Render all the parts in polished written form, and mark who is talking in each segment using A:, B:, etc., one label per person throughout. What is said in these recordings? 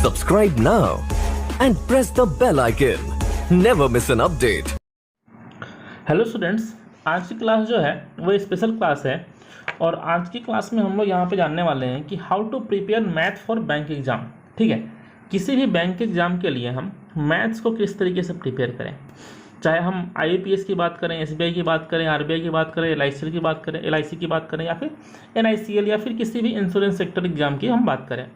A: Subscribe now and press the bell icon. Never miss an update.
B: Hello students, आज की class जो है वो स्पेशल क्लास है और आज की क्लास में हम लोग यहाँ पे जानने वाले हैं कि how to prepare math for bank exam. ठीक है, किसी भी बैंक एग्ज़ाम के लिए हम मैथ्स को किस तरीके से प्रिपेयर करें, चाहे हम IAPS की बात करें, SBI की बात करें, RBI की बात करें, LIC की बात करें, LIC की बात करें या फिर NICL या फिर किसी भी इंश्योरेंस सेक्टर एग्ज़ाम की हम बात करें।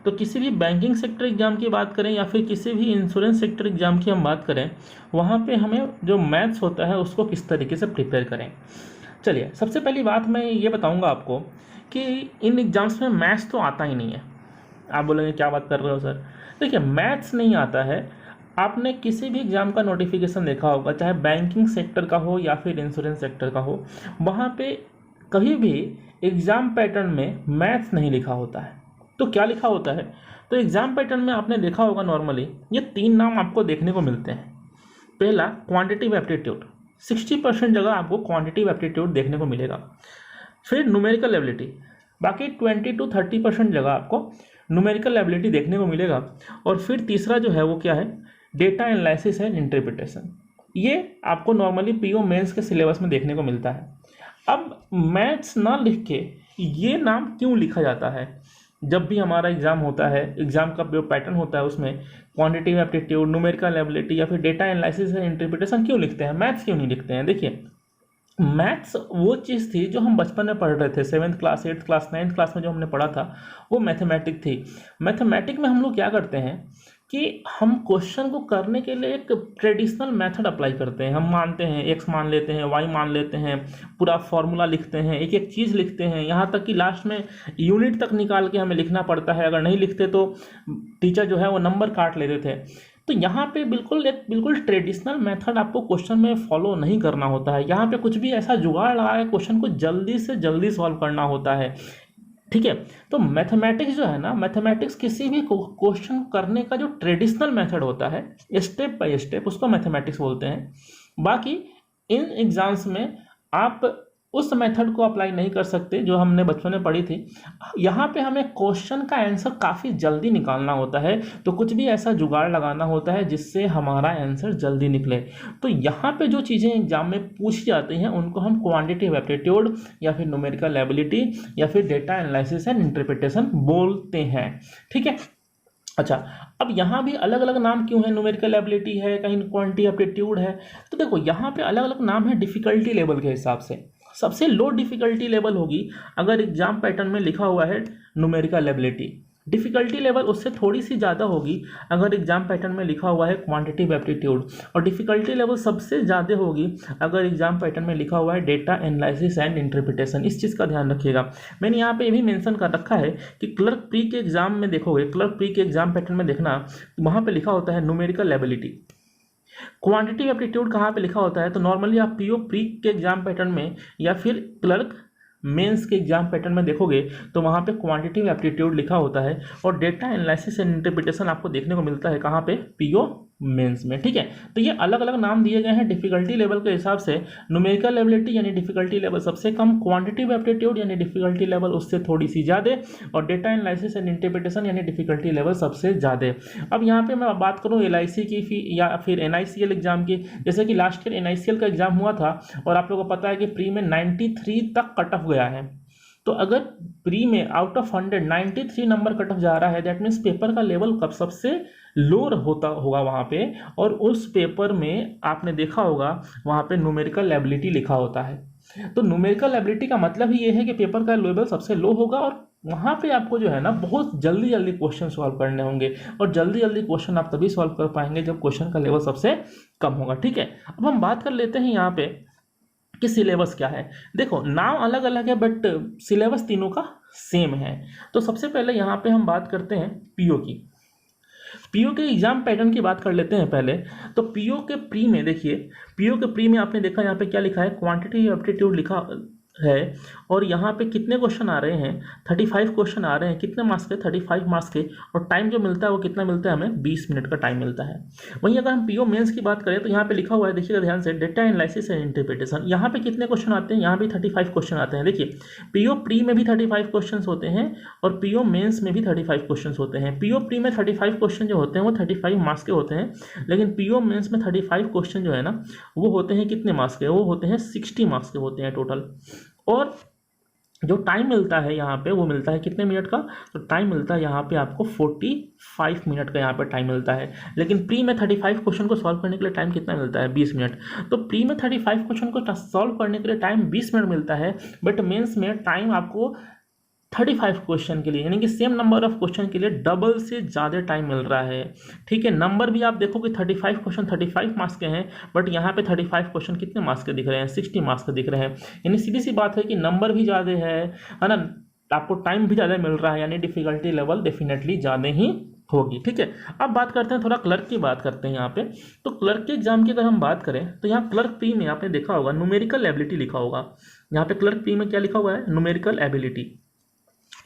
B: तो किसी भी बैंकिंग सेक्टर एग्ज़ाम की बात करें या फिर किसी भी इंश्योरेंस सेक्टर एग्ज़ाम की हम बात करें, वहाँ पे हमें जो मैथ्स होता है उसको किस तरीके से प्रिपेयर करें। चलिए, सबसे पहली बात मैं ये बताऊंगा आपको कि इन एग्ज़ाम्स में मैथ्स तो आता ही नहीं है। आप बोलेंगे क्या बात कर रहे हो सर। देखिए, मैथ्स नहीं आता है। आपने किसी भी एग्ज़ाम का नोटिफिकेशन देखा होगा, चाहे बैंकिंग सेक्टर का हो या फिर इंश्योरेंस सेक्टर का हो, वहाँ पे कहीं भी एग्ज़ाम पैटर्न में मैथ्स नहीं लिखा होता है। तो क्या लिखा होता है? तो एग्ज़ाम पैटर्न में आपने देखा होगा नॉर्मली ये 3 नाम आपको देखने को मिलते हैं। पहला क्वांटिटिव एप्टीट्यूड, 60% जगह आपको क्वांटिटिव एप्टीट्यूड देखने को मिलेगा। फिर न्यूमेरिकल एबिलिटी, बाकी 20 to 30% जगह आपको न्यूमेरिकल एबिलिटी देखने को मिलेगा। और फिर तीसरा जो है वो क्या है, डेटा एनालिसिस एंड इंटरप्रिटेशन। ये आपको नॉर्मली PO मेंस के सिलेबस में देखने को मिलता है। अब मैथ्स ना लिख के ये नाम क्यों लिखा जाता है? जब भी हमारा एग्ज़ाम होता है, एग्ज़ाम का जो पैटर्न होता है उसमें क्वांटिटिव एप्टीट्यूड, न्यूमेरिकल एबिलिटी या फिर डेटा एनालिसिस एंड इंटरप्रिटेशन क्यों लिखते हैं, मैथ्स क्यों नहीं लिखते हैं? देखिए, मैथ्स वो चीज़ थी जो हम बचपन में पढ़ रहे थे, 7th class, 8th class, 9th class में जो हमने पढ़ा था वो मैथमेटिक थी। मैथमेटिक में हम लोग क्या करते हैं कि हम क्वेश्चन को करने के लिए एक ट्रेडिशनल मेथड अप्लाई करते हैं। हम मानते हैं x मान लेते हैं, y मान लेते हैं, पूरा फॉर्मूला लिखते हैं, एक एक चीज़ लिखते हैं, यहाँ तक कि लास्ट में यूनिट तक निकाल के हमें लिखना पड़ता है। अगर नहीं लिखते तो टीचर जो है वो नंबर काट लेते थे। तो यहाँ पे बिल्कुल ट्रेडिशनल मेथड आपको क्वेश्चन में फॉलो नहीं करना होता है। यहाँ पे कुछ भी ऐसा जुगाड़ लगा के क्वेश्चन को जल्दी से जल्दी सॉल्व करना होता है। ठीक है, तो मैथमेटिक्स जो है ना, मैथमेटिक्स किसी भी क्वेश्चन करने का जो ट्रेडिशनल मेथड होता है, स्टेप बाय स्टेप, उसको मैथमेटिक्स बोलते हैं। बाकी इन एग्जाम्स में आप उस मेथड को अप्लाई नहीं कर सकते जो हमने बचपन में पढ़ी थी। यहाँ पे हमें क्वेश्चन का आंसर काफ़ी जल्दी निकालना होता है, तो कुछ भी ऐसा जुगाड़ लगाना होता है जिससे हमारा आंसर जल्दी निकले। तो यहाँ पे जो चीज़ें एग्जाम में पूछी जाती हैं उनको हम क्वांटिटिव एप्टीट्यूड या फिर न्यूमेरिकल एबिलिटी या फिर डेटा एनालिसिस एंड इंटरप्रिटेशन बोलते हैं। ठीक है, अच्छा, अब यहाँ भी अलग अलग नाम क्यों है? न्यूमेरिकल एबिलिटी है, कहीं क्वांटिटिव एप्टीट्यूड है। तो देखो, यहाँ पे अलग अलग नाम है डिफ़िकल्टी लेवल के हिसाब से। सबसे लो डिफ़िकल्टी लेवल होगी अगर एग्जाम पैटर्न में लिखा हुआ है न्यूमेरिकल एबिलिटी। डिफ़िकल्टी लेवल उससे थोड़ी सी ज़्यादा होगी अगर एग्जाम पैटर्न में लिखा हुआ है क्वांटिटिव एप्टीट्यूड। और डिफ़िकल्टी लेवल सबसे ज़्यादा होगी अगर एग्जाम पैटर्न में लिखा हुआ है डेटा एनालिसिस एंड इंटरप्रिटेशन। इस चीज़ का ध्यान रखिएगा। मैंने यहाँ पे ये भी मेंशन कर रखा है कि क्लर्क प्री के एग्जाम में देखोगे, क्लर्क प्री के एग्जाम पैटर्न में देखना, वहाँ पर लिखा होता है न्यूमेरिकल एबिलिटी। क्वांटिटिव एप्टीट्यूड कहाँ पे लिखा होता है? तो नॉर्मली आप PO प्री के एग्जाम पैटर्न में या फिर क्लर्क मेंस के एग्जाम पैटर्न में देखोगे तो वहाँ पे क्वांटिटिव एप्टीट्यूड लिखा होता है और डेटा एनालिसिस एंड इंटरप्रिटेशन आपको देखने को मिलता है कहाँ पे? PO मेंस में। ठीक है, तो ये अलग अलग नाम दिए गए हैं डिफ़िकल्टी लेवल के हिसाब से। न्यूमेरिकल एबिलिटी यानी डिफ़िकल्टी लेवल सबसे कम, क्वांटिटिव एप्टीट्यूड यानी डिफ़िकल्टी लेवल उससे थोड़ी सी ज़्यादा, और डेटा एनालिसिस एंड इंटरप्रिटेशन यानी डिफ़िकल्टी लेवल सबसे ज़्यादा। अब यहाँ पे मैं बात करूँ LIC की या फिर NICL एग्जाम की। जैसे कि लास्ट ईयर NICL का एग्जाम हुआ था और आप लोगों को पता है कि प्री में 93 तक कट ऑफ गया है। तो अगर प्री में out of 100 93 number cut off जा रहा है, दैट मीन्स पेपर का लेवल कब सबसे लो होगा वहाँ पे। और उस पेपर में आपने देखा होगा वहाँ पे न्यूमेरिकल एबिलिटी लिखा होता है। तो न्यूमेरिकल एबिलिटी का मतलब ही ये है कि पेपर का लेवल सबसे लो होगा और वहाँ पे आपको जो है ना बहुत जल्दी जल्दी क्वेश्चन सॉल्व करने होंगे। और जल्दी जल्दी क्वेश्चन आप तभी सॉल्व कर पाएंगे जब क्वेश्चन का लेवल सबसे कम होगा। ठीक है, अब हम बात कर लेते हैं यहाँ पे कि सिलेबस क्या है। देखो, नाम अलग अलग है बट सिलेबस तीनों का सेम है। तो सबसे पहले यहाँ पे हम बात करते हैं PO की। PO के एग्जाम पैटर्न की बात कर लेते हैं पहले। तो PO के प्री में देखिए, PO के प्री में आपने देखा यहाँ पे क्या लिखा है, क्वांटिटी एप्टीट्यूड लिखा, है और यहाँ पे कितने क्वेश्चन आ रहे हैं, 35 क्वेश्चन आ रहे हैं, कितने मार्क्स के, 35 मार्क्स के, और टाइम जो मिलता है वो कितना मिलता है हमें, 20 मिनट का टाइम मिलता है। वहीं अगर हम पीओ मेंस की बात करें तो यहाँ पे लिखा हुआ है, देखिएगा ध्यान से, डेटा एनालिसिस एंड इंटरप्रिटेशन। यहाँ पे कितने क्वेश्चन आते हैं, यहाँ भी 35 क्वेश्चन आते हैं। देखिए पीओ प्री में भी 35 क्वेश्चन होते हैं और पीओ मेंस में भी 35 क्वेश्चन होते हैं। पीओ प्री में 35 क्वेश्चन जो होते हैं वो 35 मार्क्स के होते हैं, लेकिन पीओ मेंस में 35 क्वेश्चन जो है ना वो होते हैं कितने मार्क्स के, वो होते हैं 60 मार्क्स के होते हैं टोटल। और जो टाइम मिलता है यहाँ पे वो मिलता है कितने मिनट का, तो टाइम मिलता है यहाँ पे आपको 45 मिनट का यहाँ पे टाइम मिलता है। लेकिन प्री में 35 क्वेश्चन को सॉल्व करने के लिए टाइम कितना मिलता है, 20 मिनट। तो प्री में 35 क्वेश्चन को सॉल्व करने के लिए टाइम 20 मिनट मिलता है, बट मेंस में टाइम आपको 35 क्वेश्चन के लिए, यानी कि सेम नंबर ऑफ क्वेश्चन के लिए डबल से ज़्यादा टाइम मिल रहा है। ठीक है, नंबर भी आप देखो कि 35 क्वेश्चन 35 मार्क्स के हैं, बट यहाँ पे 35 क्वेश्चन कितने मार्क्स के दिख रहे हैं, 60 मार्क्स के दिख रहे हैं। यानी सीधी सी बात है कि नंबर भी ज़्यादा है ना, आपको टाइम भी ज़्यादा मिल रहा है, यानी डिफिकल्टी लेवल डेफिनेटली ज़्यादा ही होगी। ठीक है, अब बात करते हैं थोड़ा क्लर्क की बात करते हैं यहाँ पे। तो क्लर्क के एग्जाम की अगर हम बात करें तो यहाँ क्लर्क प्री में आपने देखा होगा न्यूमेरिकल एबिलिटी लिखा होगा। यहाँ पे क्लर्क प्री में क्या लिखा हुआ है, न्यूमेरिकल एबिलिटी।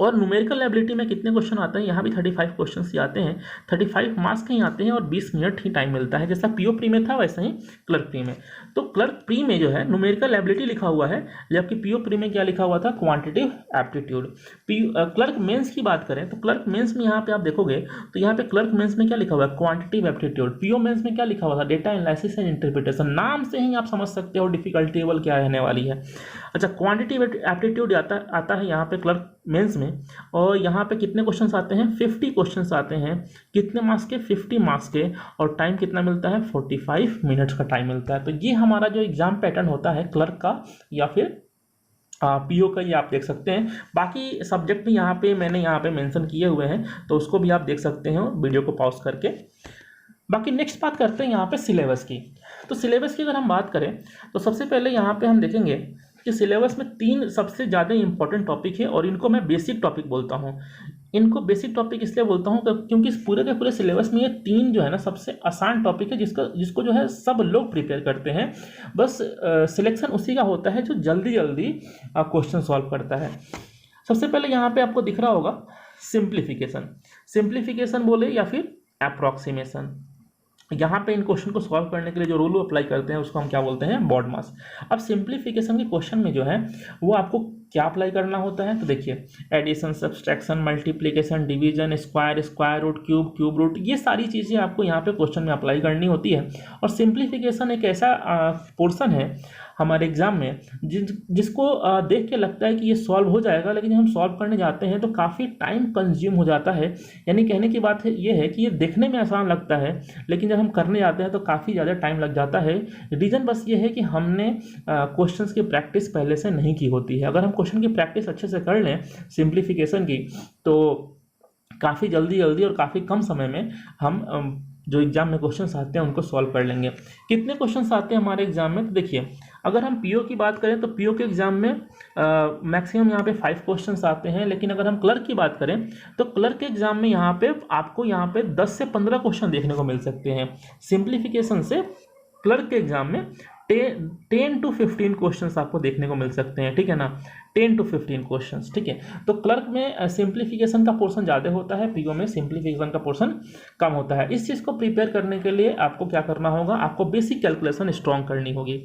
B: और न्यूमेरिकल एबिलिटी में कितने क्वेश्चन आते हैं, यहाँ भी 35 क्वेश्चन ही आते हैं, 35 मार्क्स के ही आते हैं और 20 मिनट ही टाइम मिलता है। जैसा पीओ प्री में था वैसा ही क्लर्क प्री में। तो क्लर्क प्री में जो है न्यूमेरिकल एबिलिटी लिखा हुआ है, जबकि पीओ प्री में क्या लिखा हुआ था, क्वांटिटेटिव एप्टीट्यूड। क्लर्क मेंस की बात करें तो क्लर्क मेंस में यहाँ पे आप देखोगे तो यहाँ पे क्लर्क मेंस में क्या लिखा हुआ है, क्वांटिटेटिव एप्टीट्यूड। पीओ मेंस में क्या लिखा हुआ था, डेटा एनालिसिस एंड इंटरप्रिटेशन। नाम से ही आप समझ सकते हो डिफिकल्टी लेवल क्या रहने वाली है। अच्छा, क्वांटिटेटिव एप्टीट्यूड आता है यहाँ पे क्लर्क मेंस में, और यहाँ पे कितने क्वेश्चंस आते हैं, 50 क्वेश्चंस आते हैं। कितने मार्क्स के, 50 मार्क्स के, और टाइम कितना मिलता है, 45 मिनट्स का टाइम मिलता है। तो ये हमारा जो एग्जाम पैटर्न होता है क्लर्क का या फिर पीओ का, ये आप देख सकते हैं। बाकी सब्जेक्ट भी यहाँ पे मैंने यहाँ पे मेंशन किए हुए हैं, तो उसको भी आप देख सकते हैं वीडियो को पॉज करके। बाकी नेक्स्ट बात करते हैं यहाँ पे सिलेबस की। तो सिलेबस की अगर हम बात करें तो सबसे पहले यहाँ पे हम देखेंगे कि सिलेबस में 3 सबसे ज़्यादा इंपॉर्टेंट टॉपिक है, और इनको मैं बेसिक टॉपिक बोलता हूँ। इनको बेसिक टॉपिक इसलिए बोलता हूँ क्योंकि इस पूरे के पूरे सिलेबस में ये 3 जो है ना सबसे आसान टॉपिक है, जिसको जो है सब लोग प्रिपेयर करते हैं। बस सिलेक्शन उसी का होता है जो जल्दी जल्दी क्वेश्चन सॉल्व करता है। सबसे पहले यहाँ पे आपको दिख रहा होगा सिंप्लीफिकेशन बोले या फिर अप्रॉक्सीमेशन। यहाँ पे इन क्वेश्चन को सॉल्व करने के लिए जो रूल अप्लाई करते हैं उसको हम क्या बोलते हैं, बॉड मास। अब सिंप्लीफिकेशन के क्वेश्चन में जो है वो आपको क्या अप्लाई करना होता है, तो देखिए addition, subtraction, multiplication, division, square root, cube root, ये सारी चीज़ें आपको यहाँ पे क्वेश्चन में अप्लाई करनी होती है। और सिंप्लीफिकेशन एक ऐसा पोर्शन है हमारे एग्जाम में जिसको देख के लगता है कि ये सॉल्व हो जाएगा, लेकिन हम सॉल्व करने जाते हैं तो काफ़ी टाइम कंज्यूम हो जाता है। यानी कहने की बात है ये है कि ये देखने में आसान लगता है, लेकिन जब हम करने जाते हैं तो काफ़ी ज़्यादा टाइम लग जाता है। रीज़न बस ये है कि हमने क्वेश्चंस की प्रैक्टिस पहले से नहीं की होती है। अगर हम क्वेश्चन की प्रैक्टिस अच्छे से कर लें सिंप्लीफिकेशन की, तो काफ़ी जल्दी और काफ़ी कम समय में हम जो एग्जाम में क्वेश्चंस आते हैं उनको सॉल्व कर लेंगे। कितने क्वेश्चंस आते हैं हमारे एग्जाम में, तो देखिए अगर हम पीओ की बात करें तो पीओ के एग्जाम में मैक्सिमम यहाँ पे 5 क्वेश्चंस आते हैं। लेकिन अगर हम क्लर्क की बात करें तो क्लर्क के एग्जाम में यहाँ पे आपको यहाँ पे 10 से 15 क्वेश्चन देखने को मिल सकते हैं। सिंप्लीफिकेशन से क्लर्क के एग्जाम में 10 to 15 क्वेश्चंस आपको देखने को मिल सकते हैं, ठीक है ना, 10 to 15 क्वेश्चंस, ठीक है। तो क्लर्क में सिंप्लीफिकेशन का पोर्शन ज़्यादा होता है, पीओ में सिंप्लीफिकेशन का पोर्शन कम होता है। इस चीज़ को प्रिपेयर करने के लिए आपको क्या करना होगा, आपको बेसिक कैलकुलेशन स्ट्रॉन्ग करनी होगी।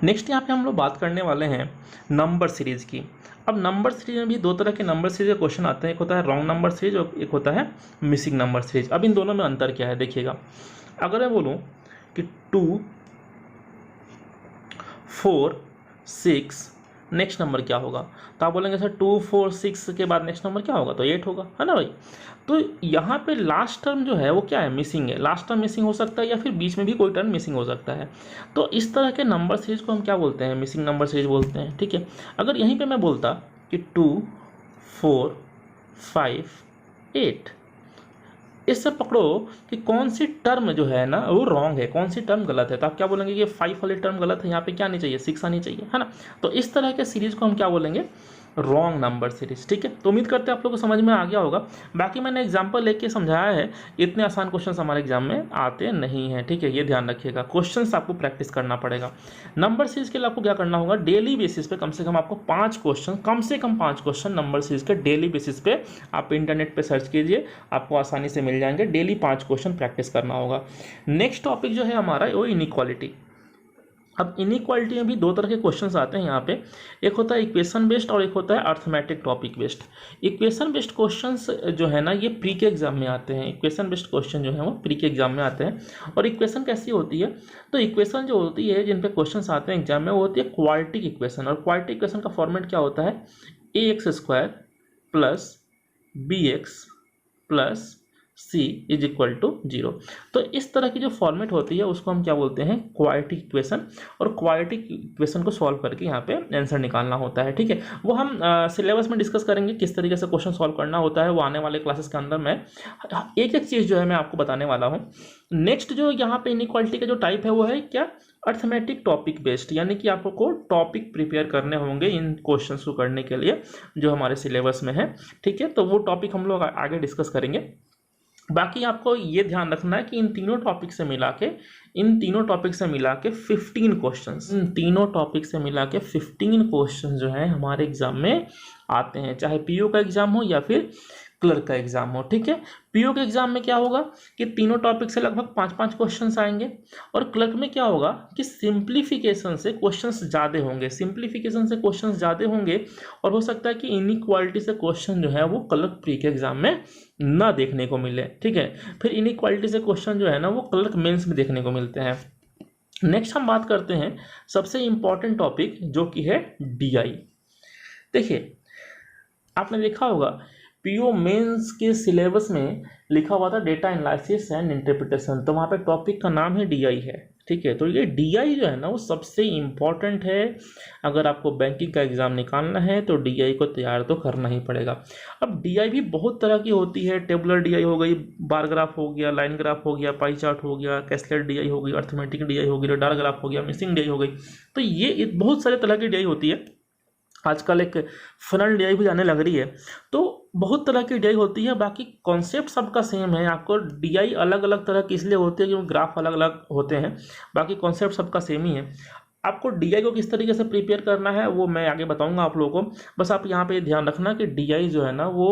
B: नेक्स्ट यहाँ पे हम लोग बात करने वाले हैं नंबर सीरीज़ की। अब नंबर सीरीज में भी 2 तरह के नंबर सीरीज के क्वेश्चन आते हैं, एक होता है रॉन्ग नंबर सीरीज और एक होता है मिसिंग नंबर सीरीज। अब इन दोनों में अंतर क्या है देखिएगा। अगर मैं बोलूँ कि 2, 4, 6 नेक्स्ट नंबर क्या होगा, तो आप बोलेंगे सर 2, 4, 6 के बाद नेक्स्ट नंबर क्या होगा, तो 8 होगा, है ना भाई। तो यहाँ पे लास्ट टर्म जो है वो क्या है, मिसिंग है। लास्ट टर्म मिसिंग हो सकता है या फिर बीच में भी कोई टर्म मिसिंग हो सकता है। तो इस तरह के नंबर सीरीज को हम क्या बोलते हैं, मिसिंग नंबर सीरीज बोलते हैं, ठीक है। अगर यहीं पे मैं बोलता कि 2, 4, 5, 8, इससे पकड़ो कि कौन सी टर्म जो है ना वो रॉन्ग है, कौन सी टर्म गलत है, तो आप क्या बोलेंगे कि 5 वाली टर्म गलत है, यहाँ पे क्या आनी चाहिए, 6 आनी चाहिए, है ना। तो इस तरह के सीरीज को हम क्या बोलेंगे, रॉन्ग नंबर सीरीज। ठीक है, तो उम्मीद करते हैं आप लोगों को समझ में आ गया होगा। बाकी मैंने एग्जांपल लेके समझाया है, इतने आसान क्वेश्चंस हमारे एग्जाम में आते नहीं हैं। ठीक है, ये ध्यान रखिएगा, क्वेश्चंस आपको प्रैक्टिस करना पड़ेगा। नंबर सीरीज के लिए आपको क्या करना होगा, डेली बेसिस पे कम से कम आपको 5 क्वेश्चन, कम से कम 5 क्वेश्चन नंबर सीरीज के डेली बेसिस पे आप इंटरनेट पे सर्च कीजिए, आपको आसानी से मिल जाएंगे। डेली 5 क्वेश्चन प्रैक्टिस करना होगा। नेक्स्ट टॉपिक जो है हमारा वो इनइक्वालिटी। अब इनइक्वालिटी में भी 2 तरह के क्वेश्चंस आते हैं यहाँ पे, एक होता है इक्वेशन बेस्ड और एक होता है arithmetic topic based. Equation based questions जो है ना ये प्री के एग्जाम में आते हैं। इक्वेशन बेस्ड क्वेश्चन जो है वो प्री के एग्जाम में आते हैं। और इक्वेशन कैसी होती है, तो इक्वेशन जो होती है जिन पे क्वेश्चंस आते हैं एग्जाम में वो होती है क्वाड्रेटिक इक्वेशन। और क्वाड्रेटिक इक्वेशन का फॉर्मेट क्या होता है, ax² plus bx plus c is equal to 0। तो इस तरह की जो फॉर्मेट होती है उसको हम क्या बोलते हैं, क्वाड्रेटिक इक्वेशन। और क्वाड्रेटिक इक्वेशन को सॉल्व करके यहाँ पे आंसर निकालना होता है। ठीक है, वो हम सिलेबस में डिस्कस करेंगे किस तरीके से क्वेश्चन सॉल्व करना होता है, वो आने वाले क्लासेस के अंदर मैं एक एक चीज़ जो है मैं आपको बताने वाला हूँ। नेक्स्ट जो यहाँ पे इनइक्वालिटी का जो टाइप है वो है क्या, अर्थमेटिक टॉपिक बेस्ड, यानी कि आपको टॉपिक प्रिपेयर करने होंगे इन क्वेश्चंस को करने के लिए जो हमारे सिलेबस में है। ठीक है, तो वो टॉपिक हम लोग आगे डिस्कस करेंगे। बाकी आपको ये ध्यान रखना है कि इन तीनों टॉपिक से मिला के 15 क्वेश्चंस, इन तीनों टॉपिक से मिला के 15 क्वेश्चंस जो है हमारे एग्जाम में आते हैं, चाहे पीओ का एग्जाम हो या फिर क्लर्क का एग्जाम हो। ठीक है, पीओ के एग्जाम में क्या होगा कि तीनों टॉपिक से लगभग 5-5 क्वेश्चंस आएंगे। और क्लर्क में क्या होगा कि सिंप्लीफिकेशन से क्वेश्चंस ज़्यादा होंगे, और हो सकता है कि इनइक्वालिटी से क्वेश्चन जो है वो क्लर्क प्री के एग्जाम में ना देखने को मिले। ठीक है, फिर इनइक्वालिटी से क्वेश्चन जो है ना वो क्लर्क मेंस में देखने को मिलते हैं। नेक्स्ट हम बात करते हैं सबसे इंपॉर्टेंट टॉपिक जो कि है डीआई। देखिए, आपने देखा होगा पीओ मेंस के सिलेबस में लिखा हुआ था डेटा एनालिसिस एंड इंटरप्रिटेशन, तो वहाँ पे टॉपिक का नाम है डीआई है। ठीक है, तो ये डीआई जो है ना वो सबसे इम्पॉर्टेंट है। अगर आपको बैंकिंग का एग्ज़ाम निकालना है तो डीआई को तैयार तो करना ही पड़ेगा। अब डीआई भी बहुत तरह की होती है, टेबुलर डीआई हो गई, बार ग्राफ हो गया, लाइन ग्राफ हो गया, पाई चार्ट हो गया, कैस्केड डीआई हो गई, अर्थमेटिक डीआई हो गई, रडार ग्राफ हो गया, मिसिंग डीआई हो गई। तो ये बहुत सारे तरह की डीआई होती है। आजकल एक फनल डीआई भी आने लग रही है, तो बहुत तरह की डीआई होती है। बाकी कॉन्सेप्ट सबका सेम है। आपको डीआई अलग अलग तरह की इसलिए होती है क्योंकि ग्राफ अलग अलग होते हैं, बाकी कॉन्सेप्ट सबका सेम ही है। आपको डीआई को किस तरीके से प्रिपेयर करना है वो मैं आगे बताऊंगा आप लोगों को। बस आप यहाँ पे ध्यान रखना कि डीआई जो है ना वो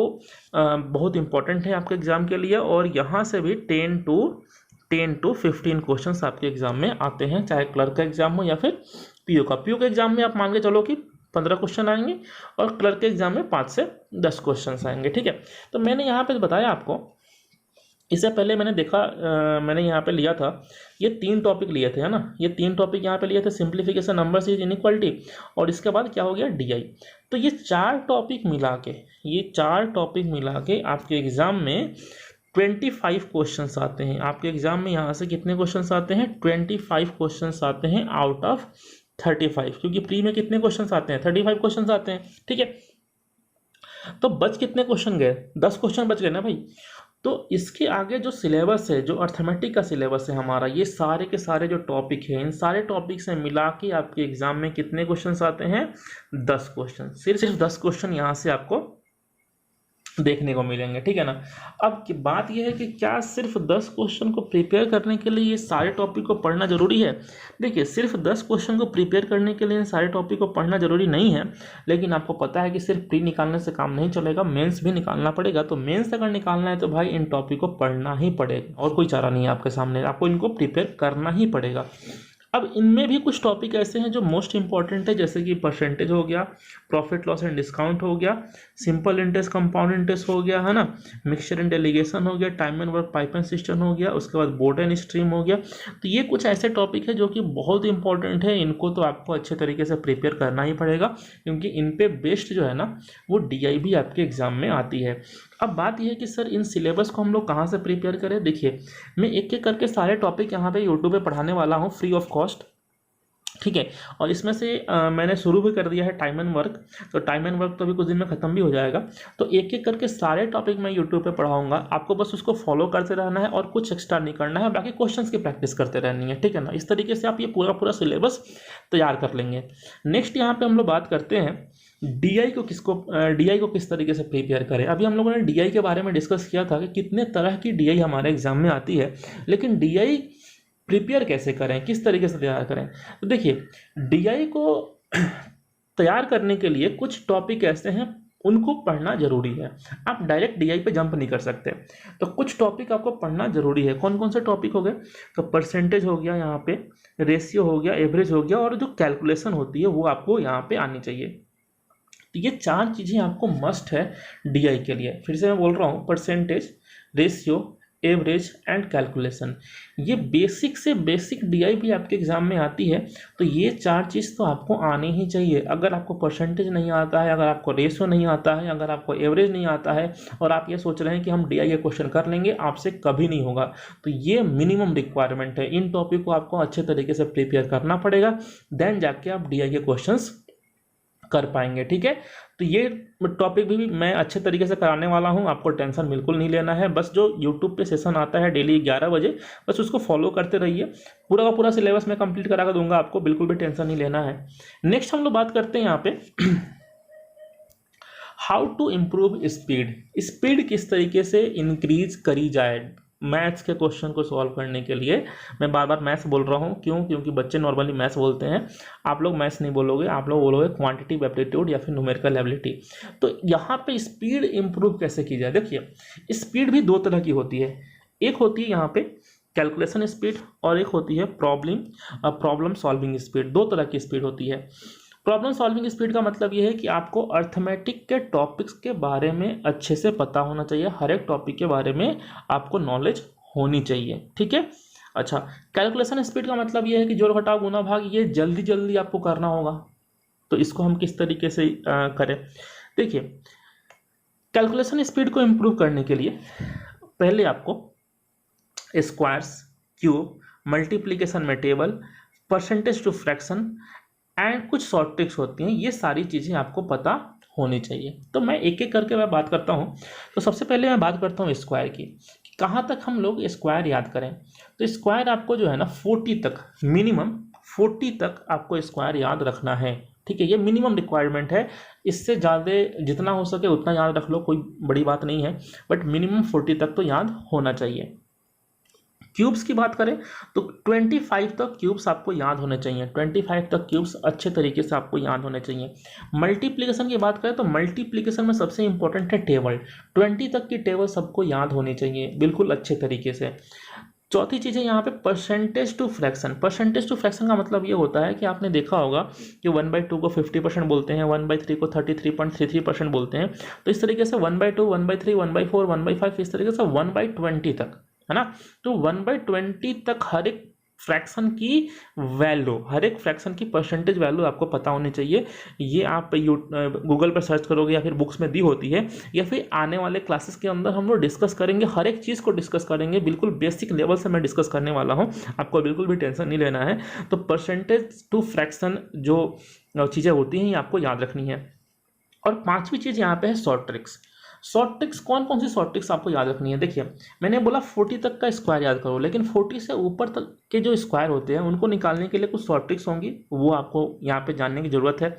B: बहुत इंपॉर्टेंट है आपके एग्ज़ाम के लिए। और यहाँ से भी 10 to 15 क्वेश्चन आपके एग्जाम में आते हैं, चाहे क्लर्क का एग्जाम हो या फिर पीओ का। पीओ के एग्जाम में आप मान के चलो कि 15 क्वेश्चन आएंगे और क्लर्क के एग्जाम में 5 से 10 क्वेश्चन आएंगे। ठीक है, तो मैंने यहाँ पे बताया आपको, इससे पहले मैंने देखा मैंने यहाँ पे लिया था ये 3 टॉपिक लिए थे, है ना, ये 3 टॉपिक यहाँ पे लिए थे, सिंप्लीफिकेशन, नंबर सीरीज, इनइक्वालिटी, और इसके बाद क्या हो गया डीआई। तो ये 4 टॉपिक मिला के आपके एग्जाम में 25 क्वेश्चंस आते हैं। आपके एग्जाम में यहाँ से कितने क्वेश्चंस आते हैं, 25 क्वेश्चंस आते हैं आउट ऑफ 35, क्योंकि प्री में कितने क्वेश्चंस आते हैं, 35 क्वेश्चंस आते हैं। ठीक है, तो बच कितने क्वेश्चन गए, 10 क्वेश्चन बच गए ना भाई। तो इसके आगे जो सिलेबस है, जो अर्थमेटिक का सिलेबस है हमारा, ये सारे के सारे जो टॉपिक हैं, इन सारे टॉपिक से मिला के आपके एग्जाम में कितने क्वेश्चंस आते हैं, 10 क्वेश्चन। सिर्फ 10 क्वेश्चन यहाँ से आपको देखने को मिलेंगे। ठीक है ना। अब की बात यह है कि क्या सिर्फ 10 क्वेश्चन को प्रिपेयर करने के लिए ये सारे टॉपिक को पढ़ना जरूरी है। देखिए, सिर्फ 10 क्वेश्चन को प्रिपेयर करने के लिए सारे टॉपिक को पढ़ना जरूरी नहीं है, लेकिन आपको पता है कि सिर्फ प्री निकालने से काम नहीं चलेगा, मेंस भी निकालना पड़ेगा। तो मेंस अगर निकालना है तो भाई इन टॉपिक को पढ़ना ही पड़ेगा, और कोई चारा नहीं है आपके सामने, आपको इनको प्रिपेयर करना ही पड़ेगा। अब इनमें भी कुछ टॉपिक ऐसे हैं जो मोस्ट इंपॉर्टेंट है, जैसे कि परसेंटेज हो गया, प्रॉफिट लॉस एंड डिस्काउंट हो गया, सिंपल इंटरेस्ट, कंपाउंड इंटरेस्ट हो गया, है ना, मिक्सचर एंड डेलीगेशन हो गया, time and work pipe and system हो गया, उसके बाद बोर्ड एंड स्ट्रीम हो गया। तो ये कुछ ऐसे टॉपिक है जो कि बहुत इंपॉर्टेंट है, इनको तो आपको अच्छे तरीके से प्रिपेयर करना ही पड़ेगा, क्योंकि इन पे बेस्ड जो है ना वो डीआई भी आपके एग्जाम में आती है। अब बात यह है कि सर इन सिलेबस को हम लोग कहाँ से प्रिपेयर करें। देखिए, मैं एक एक करके सारे टॉपिक यहाँ पे यूट्यूब पे पढ़ाने वाला हूँ फ्री ऑफ कॉस्ट। ठीक है, और इसमें से मैंने शुरू भी कर दिया है टाइम एंड वर्क, तो टाइम एंड वर्क तो अभी कुछ दिन में ख़त्म भी हो जाएगा। तो एक एक करके सारे टॉपिक मैं यूट्यूब पे पढ़ाऊंगा, आपको बस उसको फॉलो करते रहना है और कुछ एक्स्ट्रा नहीं करना है, बाकी क्वेश्चंस की प्रैक्टिस करते रहनी है। ठीक है ना, इस तरीके से आप ये पूरा सिलेबस तैयार कर लेंगे। नेक्स्ट यहाँ पे हम लोग बात करते हैं डीआई को किस तरीके से प्रिपेयर करें। अभी हम लोगों ने डीआई के बारे में डिस्कस किया था कि कितने तरह की डीआई हमारे एग्जाम में आती है, लेकिन डीआई प्रिपेयर कैसे करें, किस तरीके से तैयार करें। तो देखिए, डीआई को तैयार करने के लिए कुछ टॉपिक ऐसे हैं, उनको पढ़ना जरूरी है। आप डायरेक्ट डीआई पे जंप नहीं कर सकते, तो कुछ टॉपिक आपको पढ़ना जरूरी है। कौन कौन से टॉपिक हो गए, तो परसेंटेज हो गया, यहाँ पे रेशियो हो गया, एवरेज हो गया, और जो कैलकुलेशन होती है वो आपको यहाँ पे आनी चाहिए। तो ये 4 चीज़ें आपको मस्ट है डीआई के लिए। फिर से मैं बोल रहा हूँ, percentage, ratio, average and calculation, ये बेसिक से बेसिक डीआई भी आपके एग्जाम में आती है। तो ये 4 चीज़ तो आपको आनी ही चाहिए। अगर आपको परसेंटेज नहीं आता है, अगर आपको रेशियो नहीं आता है, अगर आपको एवरेज नहीं आता है, और आप ये सोच रहे हैं कि हम डीआई के क्वेश्चन कर लेंगे, आपसे कभी नहीं होगा। तो ये मिनिमम रिक्वायरमेंट है। इन टॉपिक को आपको अच्छे तरीके से प्रिपेयर करना पड़ेगा, देन जाके आप डीआई के क्वेश्चंस कर पाएंगे। ठीक है, तो ये टॉपिक भी मैं अच्छे तरीके से कराने वाला हूँ, आपको टेंशन बिल्कुल नहीं लेना है। बस जो यूट्यूब पे सेशन आता है डेली 11 बजे, बस उसको फॉलो करते रहिए। पूरा का पूरा सिलेबस मैं कंप्लीट करा कर दूंगा आपको, बिल्कुल भी टेंशन नहीं लेना है। नेक्स्ट हम लोग बात करते हैं यहाँ पे हाउ टू इम्प्रूव स्पीड किस तरीके से इंक्रीज करी जाए मैथ्स के क्वेश्चन को सॉल्व करने के लिए। मैं बार बार मैथ्स बोल रहा हूँ, क्यों, क्योंकि बच्चे नॉर्मली मैथ्स बोलते हैं, आप लोग मैथ्स नहीं बोलोगे, आप लोग बोलोगे क्वांटिटेटिव एप्टीट्यूड या फिर न्यूमेरिकल एबिलिटी। तो यहाँ पे स्पीड इंप्रूव कैसे की जाए। देखिए, स्पीड भी 2 तरह की होती है। एक होती है यहाँ पे कैलकुलेशन स्पीड, और एक होती है प्रॉब्लम सॉल्विंग स्पीड। 2 तरह की स्पीड होती है। प्रॉब्लम सॉल्विंग स्पीड का मतलब ये है कि आपको अर्थमेटिक के टॉपिक्स के बारे में अच्छे से पता होना चाहिए, हर एक टॉपिक के बारे में आपको नॉलेज होनी चाहिए। ठीक है, अच्छा, कैलकुलेशन स्पीड का मतलब ये है कि जोड़ घटाव गुना भाग ये जल्दी जल्दी आपको करना होगा। तो इसको हम किस तरीके से करें। देखिए, कैलकुलेशन स्पीड को इम्प्रूव करने के लिए पहले आपको स्क्वायर्स, क्यूब, मल्टीप्लीकेशन में table, percentage to fraction and कुछ शॉर्ट ट्रिक्स होती हैं, ये सारी चीज़ें आपको पता होनी चाहिए। तो मैं एक एक करके मैं बात करता हूँ। तो सबसे पहले मैं बात करता हूँ स्क्वायर की, कि कहाँ तक हम लोग स्क्वायर याद करें। तो स्क्वायर आपको जो है ना 40 तक, मिनिमम 40 तक आपको स्क्वायर याद रखना है। ठीक है, ये मिनिमम रिक्वायरमेंट है। इससे ज़्यादा जितना हो सके उतना याद रख लो, कोई बड़ी बात नहीं है, बट मिनिमम 40 तक तो याद होना चाहिए। क्यूब्स की बात करें तो 25 तक क्यूब्स आपको याद होने चाहिए। 25 तक क्यूब्स अच्छे तरीके से आपको याद होने चाहिए। मल्टीप्लिकेशन की बात करें तो मल्टीप्लिकेशन में सबसे इंपॉर्टेंट है टेबल। 20 तक की टेबल सबको याद होनी चाहिए बिल्कुल अच्छे तरीके से। चौथी चीज़ है यहाँ पे percentage to fraction. Percentage to fraction का मतलब ये होता है कि आपने देखा होगा कि 1/2 को 50% बोलते हैं, 1/3 को 33.33% बोलते हैं। तो इस तरीके से 1/2, 1/3, 1/4, 1/5, इस तरीके से 1/20 तक, है ना। तो 1/20 तक हर एक फ्रैक्शन की वैल्यू, हर एक फ्रैक्शन की परसेंटेज वैल्यू आपको पता होनी चाहिए। ये आप गूगल पर सर्च करोगे या फिर बुक्स में दी होती है, या फिर आने वाले क्लासेस के अंदर हम लोग डिस्कस करेंगे, हर एक चीज़ को डिस्कस करेंगे। बिल्कुल बेसिक लेवल से मैं डिस्कस करने वाला हूँ, आपको बिल्कुल भी टेंशन नहीं लेना है। तो परसेंटेज टू फ्रैक्शन जो चीज़ें होती हैं ये आपको याद रखनी है। और 5वीं चीज़ यहाँ पे है शॉर्ट ट्रिक्स। शॉर्ट ट्रिक्स कौन कौन सी शॉर्ट ट्रिक्स आपको याद रखनी है। देखिए, मैंने बोला 40 तक का स्क्वायर याद करो, लेकिन 40 से ऊपर तक के जो स्क्वायर होते हैं उनको निकालने के लिए कुछ शॉर्ट ट्रिक्स होंगी, वो आपको यहाँ पे जानने की ज़रूरत है।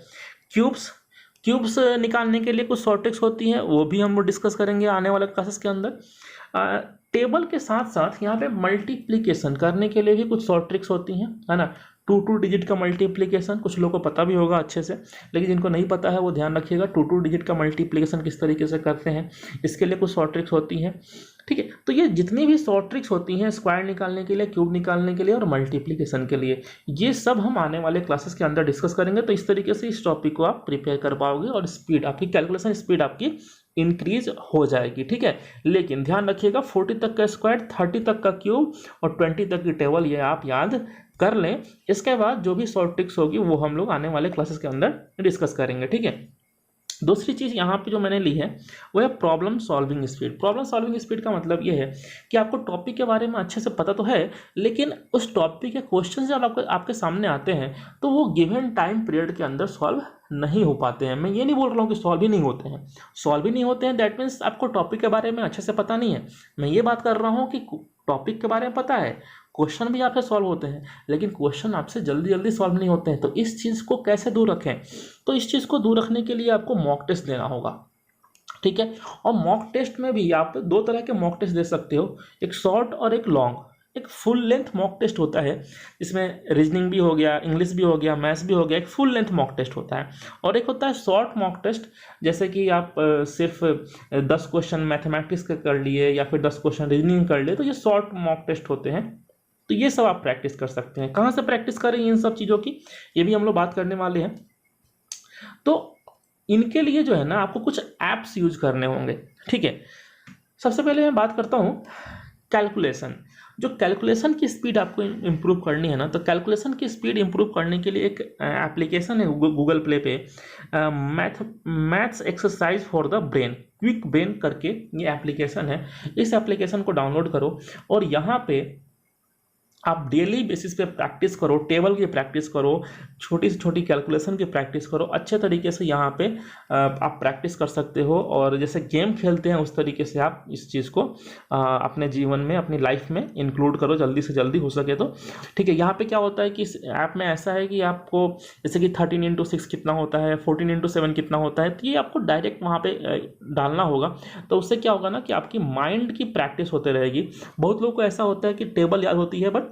B: क्यूब्स निकालने के लिए कुछ शॉर्ट ट्रिक्स होती हैं, वो भी हम डिस्कस करेंगे आने वाले क्लासेस के अंदर। टेबल के साथ साथ यहाँ पे मल्टीप्लिकेशन करने के लिए भी कुछ शॉर्ट ट्रिक्स होती हैं, है ना। 2 डिजिट का मल्टीप्लिकेशन कुछ लोगों को पता भी होगा अच्छे से, लेकिन जिनको नहीं पता है वो ध्यान रखिएगा। 2 डिजिट का मल्टीप्लिकेशन किस तरीके से करते हैं, इसके लिए कुछ शॉर्ट ट्रिक्स होती हैं। ठीक है, तो ये जितनी भी शॉर्ट ट्रिक्स होती हैं स्क्वायर निकालने के लिए, क्यूब निकालने के लिए और मल्टीप्लिकेशन के लिए, ये सब हम आने वाले क्लासेस के अंदर डिस्कस करेंगे। तो इस तरीके से इस टॉपिक को आप प्रिपेयर कर पाओगे और स्पीड आपकी, कैलकुलेशन स्पीड आपकी इंक्रीज हो जाएगी। ठीक है, लेकिन ध्यान रखिएगा 40 तक का स्क्वायर, 30 तक का क्यूब और 20 तक की टेबल, ये आप याद कर लें। इसके बाद जो भी शॉर्ट ट्रिक्स होगी वो हम लोग आने वाले क्लासेस के अंदर डिस्कस करेंगे। ठीक है, दूसरी चीज़ यहाँ पे जो मैंने ली है वो है problem solving speed. Problem solving speed का मतलब ये है कि आपको टॉपिक के बारे में अच्छे से पता तो है, लेकिन उस टॉपिक के क्वेश्चन जब आपके सामने आते हैं तो वो गिवन टाइम पीरियड के अंदर सॉल्व नहीं हो पाते हैं। मैं ये नहीं बोल रहा हूँ कि सॉल्व ही नहीं होते हैं, सॉल्व ही नहीं होते हैं, दैट मीन्स आपको टॉपिक के बारे में अच्छे से पता नहीं है। मैं ये बात कर रहा हूँ कि टॉपिक के बारे में पता है, क्वेश्चन भी आपसे सॉल्व होते हैं, लेकिन क्वेश्चन आपसे जल्दी जल्दी सॉल्व नहीं होते हैं। तो इस चीज़ को कैसे दूर रखें? तो इस चीज़ को दूर रखने के लिए आपको मॉक टेस्ट देना होगा, ठीक है। और मॉक टेस्ट में भी आप दो तरह के मॉक टेस्ट दे सकते हो, एक शॉर्ट और एक लॉन्ग। एक फुल लेंथ मॉक टेस्ट होता है, इसमें रीजनिंग भी हो गया, इंग्लिश भी हो गया, मैथ्स भी हो गया, एक फुल लेंथ मॉक टेस्ट होता है। और एक होता है शॉर्ट मॉक टेस्ट, जैसे कि आप सिर्फ 10 क्वेश्चन मैथमेटिक्स के कर लिए या फिर 10 क्वेश्चन रीजनिंग कर लिए, तो ये शॉर्ट मॉक टेस्ट होते हैं। तो ये सब आप प्रैक्टिस कर सकते हैं। कहाँ से प्रैक्टिस करें इन सब चीज़ों की, ये भी हम लोग बात करने वाले हैं। तो इनके लिए जो है ना, आपको कुछ ऐप्स यूज करने होंगे, ठीक है। सबसे पहले मैं बात करता हूँ कैलकुलेशन। जो कैलकुलेशन की स्पीड आपको इम्प्रूव करनी है ना, तो कैलकुलेशन की स्पीड इम्प्रूव करने के लिए एक एप्लीकेशन है गूगल प्ले पे, maths exercise for the brain, quick brain करके ये एप्लीकेशन है। इस एप्लीकेशन को डाउनलोड करो और यहाँ पे आप डेली बेसिस पे प्रैक्टिस करो, टेबल की प्रैक्टिस करो, छोटी से छोटी कैलकुलेशन की प्रैक्टिस करो। अच्छे तरीके से यहाँ पे आप प्रैक्टिस कर सकते हो, और जैसे गेम खेलते हैं उस तरीके से आप इस चीज़ को अपने जीवन में, अपनी लाइफ में इंक्लूड करो जल्दी से जल्दी हो सके तो, ठीक है। यहाँ पे क्या होता है कि इस ऐप में ऐसा है कि आपको जैसे कि 13x6 कितना होता है, 14x7 कितना होता है, तो ये आपको डायरेक्ट वहाँ पे डालना होगा। तो उससे क्या होगा ना कि आपकी माइंड की प्रैक्टिस होते रहेगी। बहुत लोगों को ऐसा होता है कि टेबल याद होती है, बट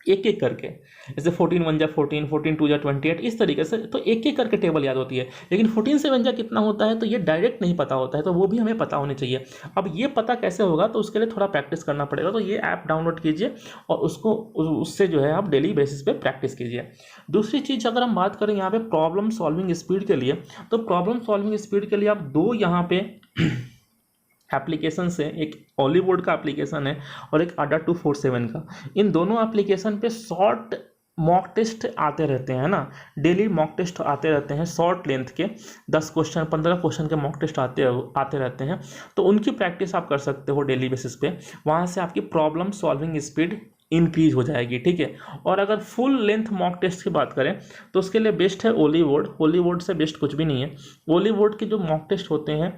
B: एक एक करके, जैसे 14 1 जा 14, 14 2 जा 28, इस तरीके से तो एक एक करके टेबल याद होती है। लेकिन 14 7 जा कितना होता है, तो ये डायरेक्ट नहीं पता होता है, तो वो भी हमें पता होनी चाहिए। अब ये पता कैसे होगा, तो उसके लिए थोड़ा प्रैक्टिस करना पड़ेगा। तो ये ऐप डाउनलोड कीजिए और उससे जो है आप डेली बेसिस पे प्रैक्टिस कीजिए। दूसरी चीज़ अगर हम बात करें यहाँ पे प्रॉब्लम सॉल्विंग स्पीड के लिए, तो प्रॉब्लम सॉल्विंग स्पीड के लिए आप दो यहाँ पे एप्लीकेशन से, एक हॉलीवुड का एप्लीकेशन है और एक ADA 247 का। इन दोनों एप्लीकेशन पे शॉर्ट मॉक टेस्ट आते रहते हैं ना, डेली मॉक टेस्ट आते रहते हैं शॉर्ट लेंथ के, 10 क्वेश्चन 15 क्वेश्चन के मॉक टेस्ट आते रहते हैं। तो उनकी प्रैक्टिस आप कर सकते हो डेली बेसिस पे, वहाँ से आपकी प्रॉब्लम सॉल्विंग स्पीड इंक्रीज हो जाएगी, ठीक है। और अगर फुल लेंथ मॉक टेस्ट की बात करें तो उसके लिए बेस्ट है हॉलीवुड से बेस्ट कुछ भी नहीं है। हॉलीवुड के जो मॉक टेस्ट होते हैं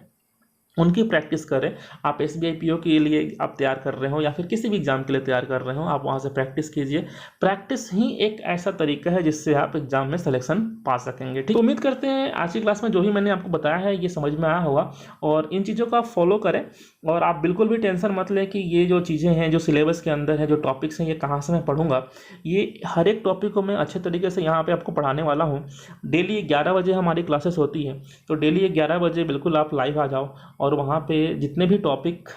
B: उनकी प्रैक्टिस करें। आप SBI PO के लिए आप तैयार कर रहे हो या फिर किसी भी एग्जाम के लिए तैयार कर रहे हो, आप वहाँ से प्रैक्टिस कीजिए। प्रैक्टिस ही एक ऐसा तरीका है जिससे आप एग्जाम में सिलेक्शन पा सकेंगे, ठीक। तो उम्मीद करते हैं आज की क्लास में जो भी मैंने आपको बताया है ये समझ में आया होगा, और इन चीज़ों को आप फॉलो करें। और आप बिल्कुल भी टेंशन मत लें कि ये जो चीज़ें हैं, जो सिलेबस के अंदर है, जो टॉपिक्स हैं, ये कहाँ से मैं पढ़ूंगा। ये हर एक टॉपिक को मैं अच्छे तरीके से यहाँ पर आपको पढ़ाने वाला हूँ। डेली 11 बजे हमारी क्लासेस होती है, तो डेली 11 बजे बिल्कुल आप लाइव आ जाओ, और वहाँ पे जितने भी टॉपिक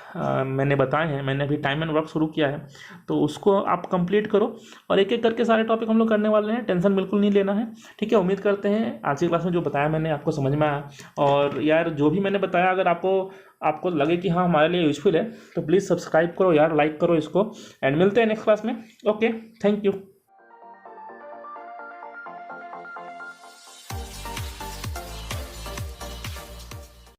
B: मैंने बताए हैं, मैंने अभी टाइम एंड वर्क शुरू किया है, तो उसको आप कंप्लीट करो। और एक एक करके सारे टॉपिक हम लोग करने वाले हैं, टेंशन बिल्कुल नहीं लेना है, ठीक है। उम्मीद करते हैं आज की क्लास में जो बताया मैंने आपको समझ में आया। और यार जो भी मैंने बताया अगर आपको लगे कि हाँ हमारे लिए यूजफुल है, तो प्लीज़ सब्सक्राइब करो यार, लाइक करो इसको, एंड मिलते हैं नेक्स्ट क्लास में। Okay, thank you.